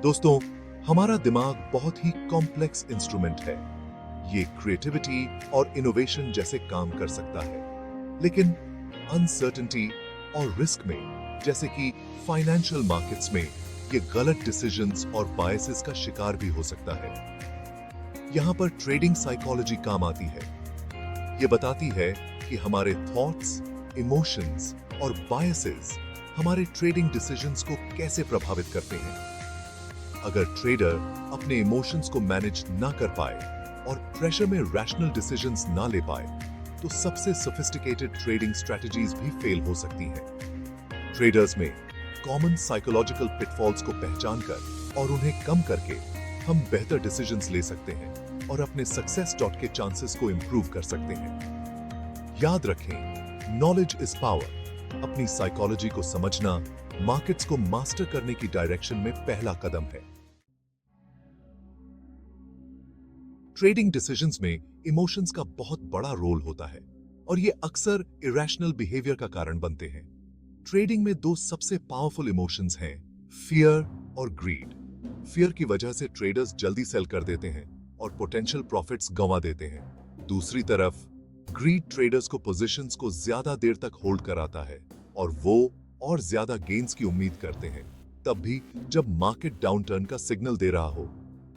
दोस्तों, हमारा दिमाग बहुत ही कॉम्प्लेक्स इंस्ट्रूमेंट है। ये क्रिएटिविटी और इनोवेशन जैसे काम कर सकता है, लेकिन अनसर्टेनिटी और रिस्क में, जैसे कि फाइनेंशियल मार्केट्स में, ये गलत डिसीजंस और बायसेस का शिकार भी हो सकता है। यहां पर ट्रेडिंग साइकोलॉजी काम आती है। ये बताती है कि हमारे थॉट्स, इमोशंस और बायसेस हमारे ट्रेडिंग डिसीजंस को कैसे प्रभावित करते हैं। अगर ट्रेडर अपने इमोशंस को मैनेज ना कर पाए और प्रेशर में रैशनल डिसीजंस ना ले पाए, तो सबसे सोफिस्टिकेटेड ट्रेडिंग स्ट्रेटजीज भी फेल हो सकती हैं। ट्रेडर्स में कॉमन साइकोलॉजिकल पिटफॉल्स को पहचान कर और उन्हें कम करके हम बेहतर डिसीजंस ले सकते हैं और अपने सक्सेस डॉट के चांसेस को इंप्रूव कर सकते हैं। याद रखें, नॉलेज इज पावर। अपनी साइकोलॉजी को समझना मार्केट्स को मास्टर करने की डायरेक्शन में पहला कदम है। ट्रेडिंग डिसीजंस में इमोशंस का बहुत बड़ा रोल होता है और ये अक्सर इरेशनल बिहेवियर का कारण बनते हैं। ट्रेडिंग में दो सबसे पावरफुल इमोशंस हैं, फियर और ग्रीड। फियर की वजह से ट्रेडर्स जल्दी सेल कर देते हैं और पोटेंशियल प्रॉफिट्स गंवा देते हैं। दूसरी तरफ ग्रीड ट्रेडर्स को पोजीशंस को ज्यादा देर तक होल्ड कराता है और वो और ज्यादा गेन्स की उम्मीद करते हैं, तब भी जब मार्केट डाउनटर्न का सिग्नल दे रहा हो।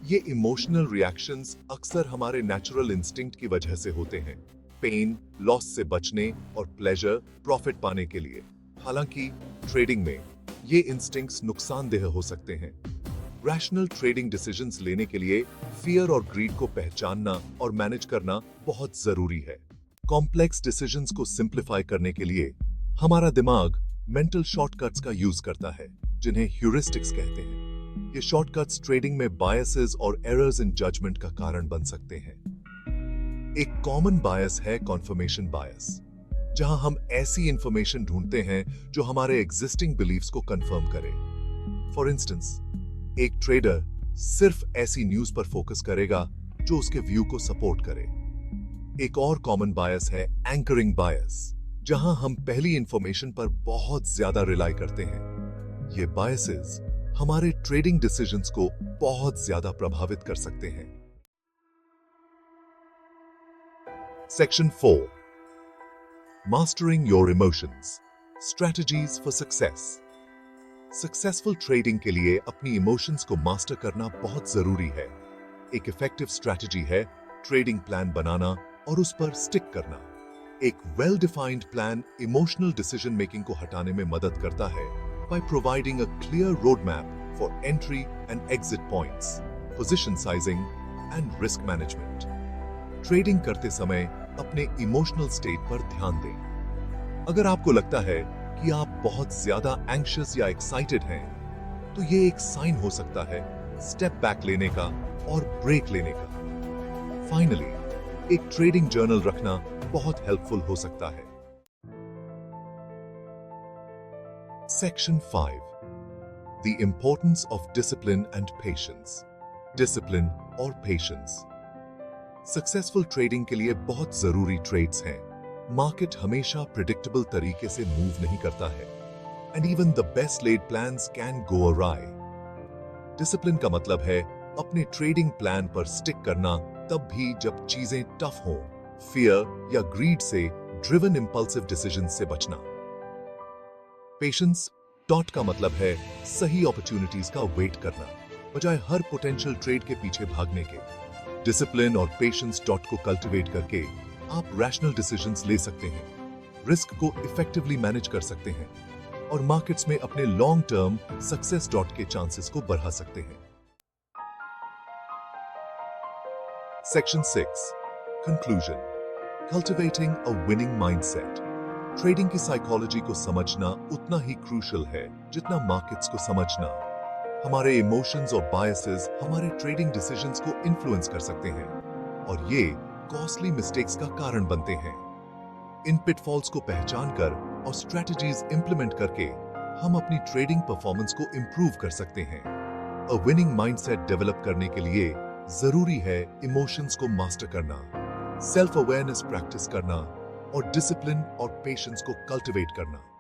ये इमोशनल रिएक्शंस अक्सर हमारे नेचुरल इंस्टिंक्ट की वजह से होते हैं, पेन, लॉस से बचने और प्लेजर, प्रॉफिट पाने के लिए। हालांकि ट्रेडिंग में ये इंस्टिंक्ट्स नुकसानदेह हो सकते हैं। रैशनल ट्रेडिंग डिसीजंस लेने के लिए फियर और ग्रीड को पहचानना और मैनेज करना बहुत जरूरी है। कॉम्प्लेक्स डिसीजंस को सिंप्लीफाई करने के लिए हमारा दिमाग मेंटल शॉर्टकट्स का यूज करता है, जिन्हें ह्यूरिस्टिक्स कहते हैं। ये शॉर्टकट्स ट्रेडिंग में बायसेस और एरर्स इन जजमेंट का कारण बन सकते हैं। एक कॉमन बायस है कॉन्फर्मेशन बायस, जहां हम ऐसी इंफॉर्मेशन ढूंढते हैं जो हमारे एग्जिस्टिंग बिलीफ्स को कंफर्म करे। फॉर इंस्टेंस, एक ट्रेडर सिर्फ ऐसी न्यूज पर फोकस करेगा जो उसके व्यू को सपोर्ट करे। एक और कॉमन बायस है एंकरिंग बायस, जहां हम पहली इंफॉर्मेशन पर बहुत ज्यादा रिलाई करते हैं। ये बायसेस हमारे ट्रेडिंग डिसीजंस को बहुत ज्यादा प्रभावित कर सकते हैं। Section 4, mastering your emotions, strategies for success. Successful trading के लिए अपनी इमोशंस को मास्टर करना बहुत जरूरी है। एक इफेक्टिव स्ट्रेटजी है ट्रेडिंग प्लान बनाना और उस पर स्टिक करना। एक well defined plan emotional decision making को हटाने में मदद करता है by providing a clear roadmap for entry and exit points, position sizing and risk management. Trading करते समय अपने इमोशनल स्टेट पर ध्यान दें। अगर आपको लगता है कि आप बहुत ज्यादा एंग्शियस या एक्साइटेड हैं, तो ये एक साइन हो सकता है स्टेप बैक लेने का और ब्रेक लेने का। फाइनली, एक ट्रेडिंग जर्नल रखना बहुत हेल्पफुल हो सकता है। Section 5, The importance of discipline and patience. Discipline और patience. Successful trading के लिए बहुत जरूरी ट्रेड्स हैं। मार्केट हमेशा प्रिडिक्टेबल तरीके से मूव नहीं करता है, and even the best laid plans can go awry. Discipline का मतलब है अपने ट्रेडिंग प्लान पर स्टिक करना तब भी जब चीजें टफ हों, फियर या ग्रीड से ड्रिवन इंपल्सिव डिसीजन से बचना। पेशेंस डॉट का मतलब है सही अपॉर्चुनिटीज का वेट करना, बजाय हर पोटेंशियल ट्रेड के पीछे भागने के। डिसिप्लिन और पेशेंस डॉट को कल्टीवेट करके आप रैशनल डिसीजंस ले सकते हैं, रिस्क को इफेक्टिवली मैनेज कर सकते हैं और मार्केट्स में अपने लॉन्ग टर्म सक्सेस डॉट के चांसेस को बढ़ा सकते हैं। Section 6, conclusion, cultivating a winning mindset. Trading की साइकोलॉजी को समझना उतना ही क्रूशियल है जितना मार्केट्स को समझना। हमारे इमोशंस और बायसेस हमारे ट्रेडिंग डिसीजंस को इन्फ्लुएंस कर सकते हैं और ये कॉस्टली मिस्टेक्स का कारण बनते हैं। इन पिटफॉल्स को पहचानकर और स्ट्रेटजीज इंप्लीमेंट करके हम अपनी ट्रेडिंग परफॉर्मेंस को इंप्रूव कर सकते हैं। अ विनिंग माइंडसेट डेवलप करने के लिए जरूरी है इमोशंस को मास्टर करना, सेल्फ अवेयरनेस प्रैक्टिस करना और डिसिप्लिन और पेशेंस को कल्टीवेट करना।